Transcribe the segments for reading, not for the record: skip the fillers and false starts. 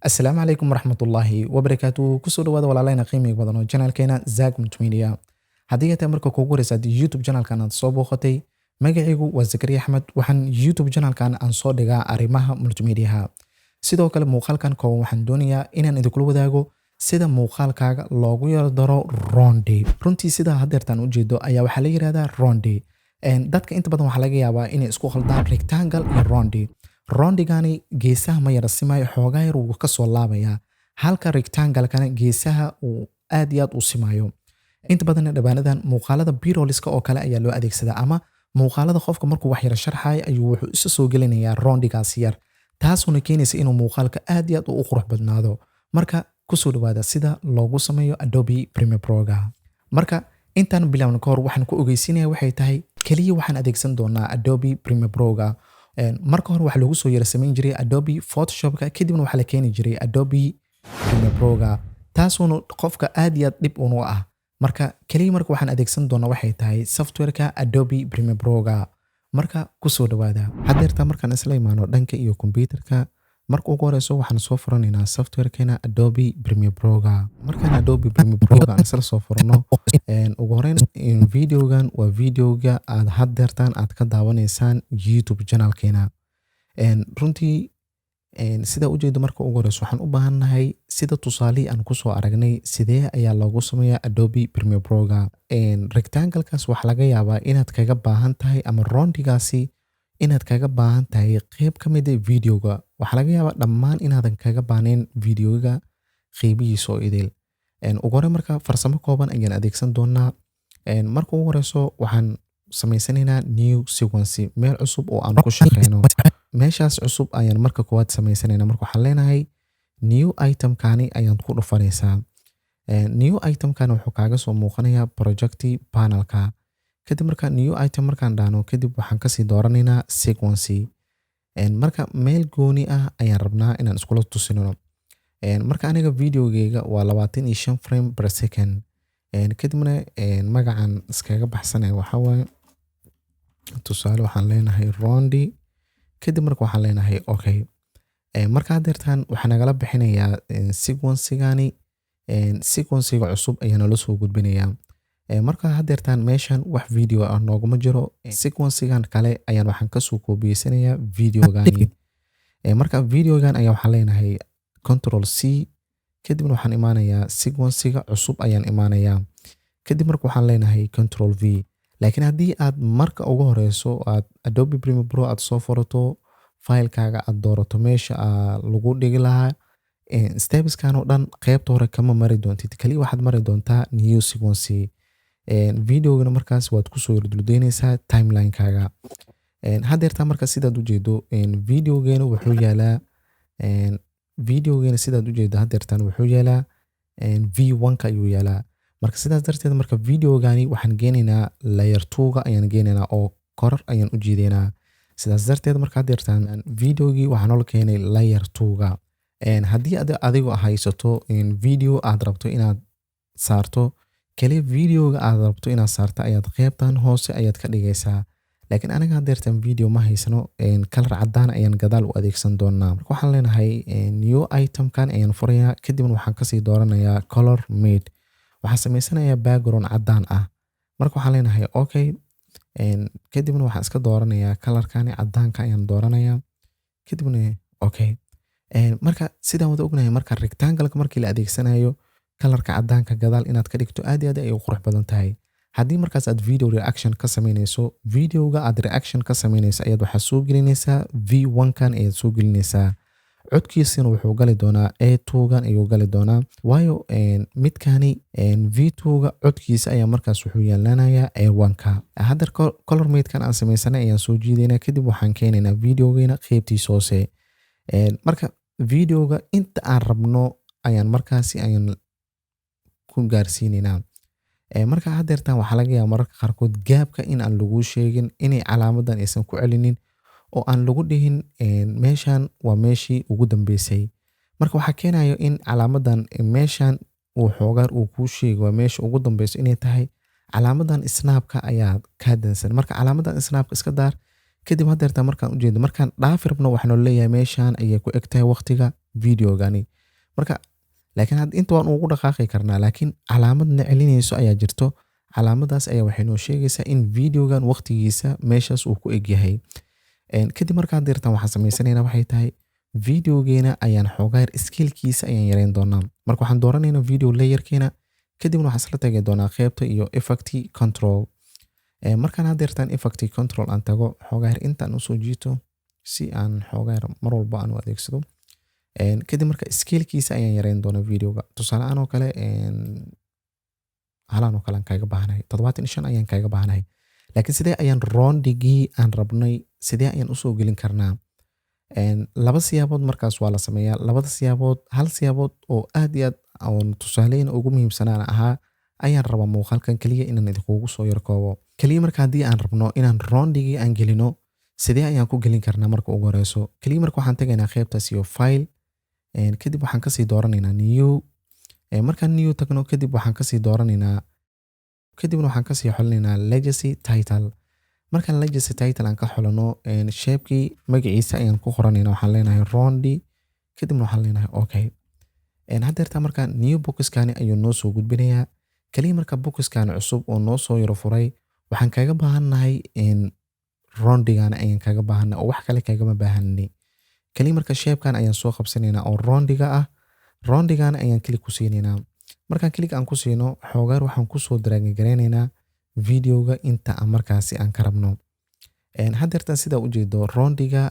Asalaamu calaykum waraxmatullaahi wabarakaatuh. Kusoo dhawaada walaaleyna qiimiga badan oo channelkeena Zack Multimedia. Haddii aad marka kuugu horeysa YouTube channelkan aad soo booqatay, magacaygu waa Zakariya Axmed. Waxaan YouTube channelkan aan soo dhigaa arrimaha multimedia. Sidoo kale muuqaalkan kooban waxaan doonayaa inaan idinkula wadaago sida muuqaalkaaga loogu yar daro Rondi. Runtii sida haddeertaan u jeedo ayaa waxaa la yiraahdaa Rondi. Dadka inta badan waxaa laga yaabaa inay isku khaldaan rectangle iyo Rondi. Rondigani geesaha ma yara simayo, xoogaa yar wuu ka soo laabayaa, halka rectangle-kana geesaha uu aad iyo aad u simayo. Inta badan dhabaanadan muuqaalada B-rollska oo kale ayaa loo adeegsadaa, ama muuqaalada qofka markuu wax yara sharxayo ayuu wuxuu isa soo gelinayaa rondigaas yar, taasuna keenaysa inuu muuqaalka aad iyo aad u qurux badnaado. Marka kusoo dhawaada sida loogu sameeyo Adobe Premiere Pro-ga. Marka intaan bilaawno ka hor waxaan ku ogeysiinayaa waxay tahay kaliya waxaan adeegsan doonaa Adobe Premiere Pro-ga. Marka hore waxa lagu soo yara samayn jiray Adobe Photoshop-ka, kadibna waxa la keeni jiray Adobe Premiere Pro-ga, taasuna qofka aad iyo aad dhib u ah. Marka kaliya marka waxaan adeegsan doonaa waxay tahay software-ka Adobe Premiere Pro-ga. Marka kusoo dhawaada haddeerta markaan isla imaano dhanka iyo computer-ka, marka ugu horeyso waxaan soo furanaynaa software-keena Adobe Premiere Pro-ga. Markaan Adobe Premiere Pro-ga aan isla soo furano, ugu horeyn videogan waa videoga aad haddeertaan aad ka daawanaysaan YouTube channelkeena. Runtii sida u jeedo marka ugu horeyso waxaan u baahannahay sida tusaale aan ku soo aragnay sidee ayaa loogu sameeyaa Adobe Premiere Pro-ga. Rectangle-kaas waxa laga yaabaa inaad kaga baahan tahay, ama rondigaasi inaad kaga baahan tahay qayb ka mid ah videoga. Waxa laga yaabaa dhammaan inaadan kaga baahnayn videoga qaybihiisa oo idil. Ugu horeyn marka farsamo kooban ayaan adeegsan doonaa. Marka ugu horeyso waxaan samaysanaynaa new sequence, meel cusub oo aan ku shaqeyno. Meeshaas cusub ayaan marka koowaad samaysanaynaa. Marka waxaan leenahay new item-kani ayaan ku dhufanaysaa. New item-kani wuxuu kaaga soo muuqanayaa project panel-ka. Kadib marka new item markaan dhahno, kadib waxaan kasii dooranaynaa sequence. Marka meel gooni ah ayaan rabnaa inaan iskula tusino. Marka aniga videogeyga waa 25 frame per second. Kadibna magacan iskaga baxsanay waxa waaye tusaale waxaan leenahay Rondi. Kadib marka waxaan leenahay okay. Marka haddeertaan waxaan nagala bixinayaa sequence-gani, sequence-ga cusub ayaa nala soo gudbinayaa. Marka haddeertaan meeshan wax video ah nooguma jiro, sequence-gan kale ayaan waxaan kasoo koobiyeysanayaa videogani. Marka videogan ayaa waxaan leenahay Control C. Kadibna waxaan imaanayaa sequence-ga cusub ayaan imaanayaa. Kadib marka waxaan leenahay Control V. Laakiin haddii aad marka ugu horeyso aad Adobe Premiere Pro aad soo furato, file-kaaga aad doorato meesha lagu dhigi lahaa, steps-kan oo dhan qaybta hore kama mari doontid, kaliya waxaad mari doontaa new sequence. Videogana markaas waad ku soo yarduldeynaysaa timeline-kaaga. Haddeerta marka sidaad u jeedo videogeena wuxuu yaalaa sidaad u jeedo haddeertaan wuxuu yaalaa V1-ka ayuu yaalaa. Marka sidaas darteed marka videogani waxaan geenaynaa layer 2-ga ayaan geenaynaa oo korar ayaan u jiidaynaa. Sidaas darteed marka haddeertaan videogii waxaan noola keenay layer 2-ga. Haddii adigu haysato video aad rabto inaad saarto, kaliya videoga aad rabto inaad saarto ayaad qaybtan hoose ayaad ka dhigaysaa. Laakiin aniga haddeertaan video ma haysano, kalar cadaan ayaan gadaal u adeegsan doonaa. Marka waxaan leenahay new item-kan ayaan furayaa. Kadibna waxaan kasii dooranayaa color made. Waxaan samaysanayaa background cadaan ah. Marka waxaan leenahay okay. Kadibna waxaan iska dooranayaa kalarkani cadaanka ayaan dooranayaa. Kadibna okay. Marka sidaan wada ognahay marka rectangle-ka markii la adeegsanayo kalarka cadaanka gadaal inaad ka dhigto aad iyo aad ay u qurux badan tahay. Haddii markaas aad video reaction ka samaynayso, videoga aad reaction ka samaynayso ayaad waxaa soo gelinaysaa V1-kan ayaad soo gelinaysaa. Codkiisina wuxuu gali doonaa A2-gan ayuu gali doonaa, waayo midkani V2-ga codkiisa ayaa markaas wuxuu yeelanayaa A1-ka. Hadda color made-kan aan samaysanay ayaan soo jiidaynaa. Kadib waxaan keenaynaa videogeena qaybtiisa hoose. Marka videoga inta aan rabno ayaan markaasi ayaan ku gaarsiinaynaa. Marka haddeertaan waxaa laga yaabaa mararka qaarkood gaabka in aan lagu sheegin, inay calaamadan aysan ku celinin, oo aan lagu dhihin meeshan waa meeshii ugu dambeysay. Marka waxaa keenayo in calaamadan meeshan uu xoogaar uu kuu sheego waa meesha ugu dambeyso inay tahay calaamadan snap-ka ayaa ka dansan. Marka calaamadan snap-ka iska daar. Kadib haddeertaan markaan u jeedo markaan dhaafi rabno waxaan leeyahay meeshan ayay ku eg tahay waqtiga videogani. marka laakiin had inta waan ugu dhaqaaqi karnaa laakiin calaamadna celinayso ayaa jirto calaamadaas ayaa waxay noo sheegaysaa in videogan waqtigiisa meeshaas uu ku eg yahay kadib markaa deertan waxaan samaysanaynaa waxay tahay videogeena ayaan xoogaa yar scalekiisa ayaan yareyn doonaa marka waxaan dooranaynaa video layerkeena kadibna waxaan isla tagi doonaa qaybta iyo effect control markaan hadeertaan effect control aan tago xoogaa yar intaan usoo jiito si aan xoogaa yar mar walba aan u adeegsado kadib marka scalekiisa ayaan yareyn doonaa videoga tusaale aan oo kale halaan oo kale aan kaaga baahanahay 75 ayaan kaaga baahanahay laakiin sidee ayaan roundigii aan rabnay sidee ayaan usoo gelin karnaa laba siyaabood markaas waa la sameeyaa labada siyaabood hal siyaabood oo aad iyo aad oon tusaaleyn ugu muhiimsanaan ahaa ayaan rabaa muuqaalkan kaliya inaan idinkugu soo yarkoobo kaliya marka haddii aan rabno inaan roundigii aan gelino sidee ayaan ku gelin karnaa marka ugu horeyso kaliya marka waxaan tagaynaa qaybtaas iyo file kadib waxaan kasii dooranaynaa new markaan new tagno kadib waxaan kasii dooranaynaa kadibna waxaan kasii xolinaynaa legacy title markaan legacy title aan ka xolano shape-kii magaciisa ayaan ku qoranaynaa waxaan leenahay roundi kadibna waxaan leenahay okay hadeertaa markaan new boxkani ayuu noo soo gudbinayaa kaliya marka boxkani cusub oo noo soo yaro furay waxaan kaaga baahannahay roundigana ayaan kaaga baahannahay oo wax kale kaagama baahanay kaliya marka shape-kan ayaan soo qabsanaynaa oo roundiga ah roundigana ayaan klik ku siinaynaa markaan klik aan ku siino xoogaar waxaan kusoo daraaggareynaynaa videoga inta aan markaasi aan ka rabno hadeertaan sidaa ujeedo roundiga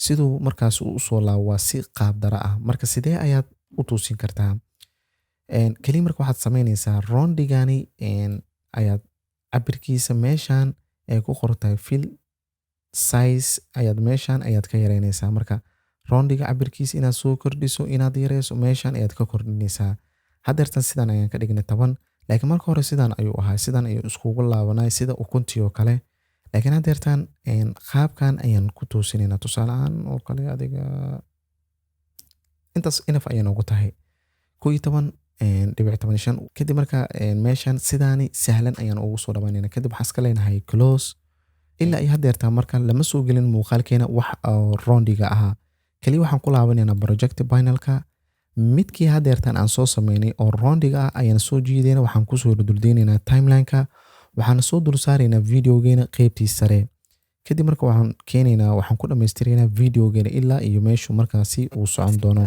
siduu markaas uu usoo laabo waa si qaab dara ah marka sidee ayaad u tuusin kartaa kaliya marka waxaad samaynaysaa roundigani ayaad cabirkiisa meeshaan ay ku qortahay fill size ayaad meeshaan ayaad ka yareynaysaa marka roundiga cabirkiisa inaad soo kordhiso inaad yareyso meeshaan ayaad ka kordhinaysaa hadeertan sidan ayaan ka dhignay 10 laakiin marka hore sidan ayuu ahaa sidan ayuu iskugu laabanay sida ukuntii oo kale laakiin hadeertan qaabkan ayaan ku toosinaynaa tusaale ahaan oo kale adiga intaas inaf ayaan ugu tahay 11.15 kadib marka meeshaan sidaani sahlan ayaan ugu soo dhawaanaynaa kadib waxaan iska leenahay close ilaa ay hadeertan marka lama soo gelin muuqaalkeena wax roundiga ahaa kaliya waxaan ku laabanaynaa project panelka midkii hadeertan aan soo sameynay oo roundiga ah ayaan soo jiidayna waxaan kusoo duldeynaynaa timelineka waxaan soo dul saaraynaa videogeena qaybtiisa sare kadib marka waxaan keenaynaa waxaan ku dhamaystiraynaa videogeena ilaa iyo meeshu markaasi uu socon doono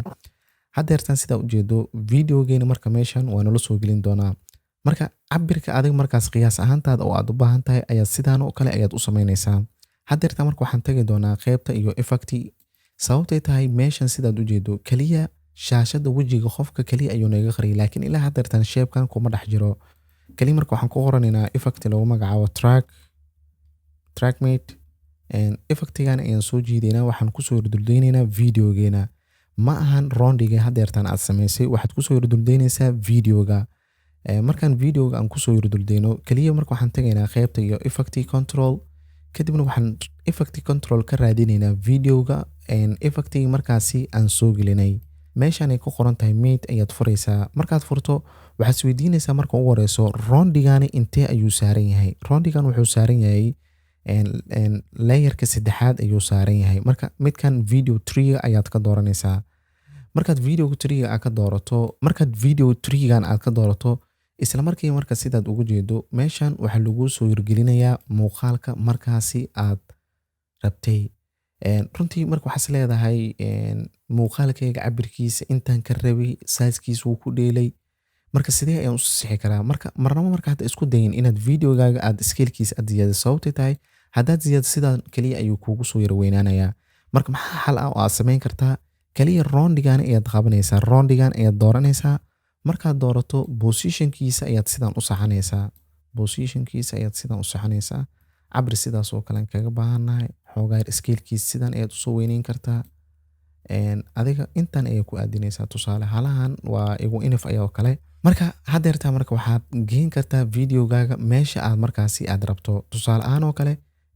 hadeertan sidaa ujeedo videogeena marka meeshan waa nala soo gelin doonaa marka cabirka adig markaas qiyaas ahaantaada oo aad u baahan tahay ayaad sidaan oo kale ayaad u samaynaysaa hadeertan marka waxaan tagi doonaa qaybta iyo effect sababtay tahay meeshan sidaad ujeedo kaliya shaashada wejiga qofka kaliya ayuu naga qariyay laakiin ilaa hadeertan shape-kan kuma dhex jiro kaliya marka waxaan ku qoranaynaa effect lagu magacaabo trackmate effectigan ayaan soo jiidaynaa waxaan kusoo yarduleynaynaa videogeena ma ahan roundiga hadeertan aad samaysay waxaad kusoo yarduldeynaysaa videoga markaan videoga aan kusoo yarduldeyno kaliya marka waxaan tagaynaa qaybta iyo effect control kadibna waxaan effect control ka raadinaynaa videoga effectigi markaasi aan soo gelinay meeshaan ay ku qoran tahay mate ayaad furaysaa markaad furto waxaad isweydiinaysaa marka ugu horeyso roundigani intee ayuu saaran yahay roundigan wuxuu saaran yahay layerka saddexaad ayuu saaran yahay marka midkan video 3 ayaad ka dooranaysaa markaad video 3 aad ka doorato markaad video 3gan aad ka doorato isla markii marka sidaad ugu jeedo meeshan waxaa lagu soo yargelinayaa muuqaalka markaasi aad rabtay runtii marka waxaas leedahay muuqaalkayga cabirkiisa intaan ka rabay sizekiisa wuu ku dheelay marka sidee ayaan u sixi karaa marka marnaba marka hadda isku dayin inaad videogaaga aad scalekiisa aad ziyaado sababtay tahay haddaad ziyaado sidan kaliya ayuu kuugu soo yar weynaanayaa marka maxaa xal ah oo aad samayn kartaa kaliya roundigan ayaad qabanaysaa roundigan ayaad dooranaysaa markaad doorato positionkiisa ayaad sidan u saxanaysaa positionkiisa ayaad sidan u saxanaysaa cabri sidaas oo kale kaga baahannahay xoogaa scalekiisa sidan ayaad usoo weyneyn kartaa adiga intan ayay ku aadinaysaa tusaale halahan waa igu inif ayoo kale marka hadeertaa marka waxaad geen kartaa videogaaga meesha aad markaasi aad rabto tusaale ahaan oo kale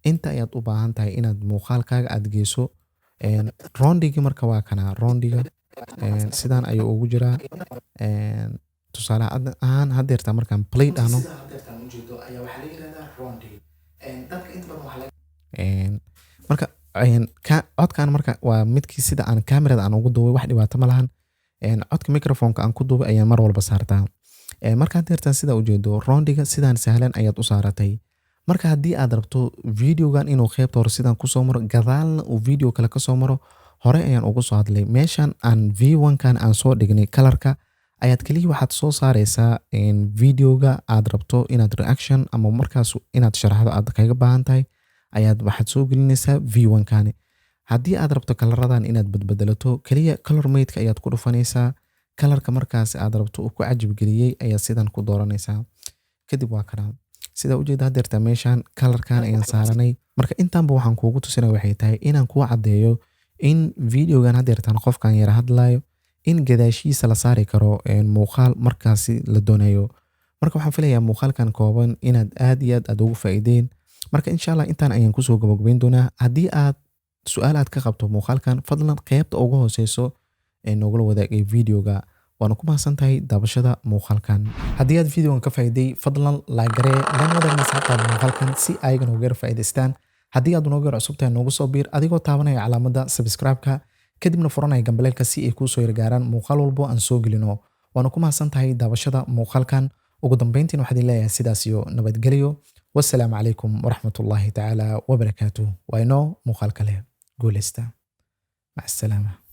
inta ayaad u baahan tahay inaad muuqaalkaaga aad geyso roundigi marka waa kana roundiga sidan ayuu ugu jiraa tusaale ahaan hadeertaa markaan play dhahno marka codkan marka waa midkii sida aan kamerada aan ugu duubay wax dhibaato ma lahan. Codka microphone-ka aan ku duubay ayaan mar walba saartaa. Markaad deertaan sida ujeedo roundiga sidaan sahlan ayaad u saaratay. Marka haddii aad rabto videogan inuu qaybta hore sidaan ku soo maro gadaalna uu video kale ka soo maro hore ayaan ugu soo hadlay. Meeshan aan V1-kan aan soo dhignay colorka ayaad kaliya waxaad soo saaraysaa videoga aad rabto inaad reaction ama markaas inaad sharaxdo aad kaga baahan tahay ayaad waxaad soo gelinaysaa V1-kani. Haddii aad rabto kalaradan inaad badbadalato kaliya color mate-ka ayaad ku dhufanaysaa. Kalarka markaas aad rabto uu ku cajib geliyay ayaa sidan ku dooranaysaa. Kadib waa kana sida ujeeda hadeerta meeshan kalarkan ayaan saaranay. Marka intaanba waxaan kuugu tusinay waxay tahay inaan kuu caddeeyo in videogan hadeertan qofkan yara hadlayo in gadaashiisa la saari karo muuqaal markaasi la doonayo. Marka waxaan filayaa muuqaalkan kooban inaad aad iyo aad ugu faa'iideen. Marka insha Allah intaan ayaan kusoo gabagabeyn doonaa. Haddii aad su'aal aad ka qabto muuqaalkan fadlan qaybta ugu hooseyso noogula wadaagay videoga. waana ku mahadsantahay daabashada muuqaalkan. Haddii aad videogan ka faa'iiday fadlan like garee lana wadaag asxaabtaada muuqaalkan si ayagana uga faa'iidaystaan. Haddii aad nooga cusub tahay noogu soo biir adigoo taabanaya calaamadda subscribe-ka kadibna furanaya gambaleelka si ay kuu soo yargaaraan muuqaal walbo aan soo gelino. waana ku mahadsantahay daabashada muuqaalkan. ugu dambeyntiin waxaan idin leeyahay sidaas iyo nabadgelyo. wassalaamu calaykum waraxmatullaahi tacaala wabarakaatuh. waa inoo muuqaal kale. guuleysta. maca asalaama.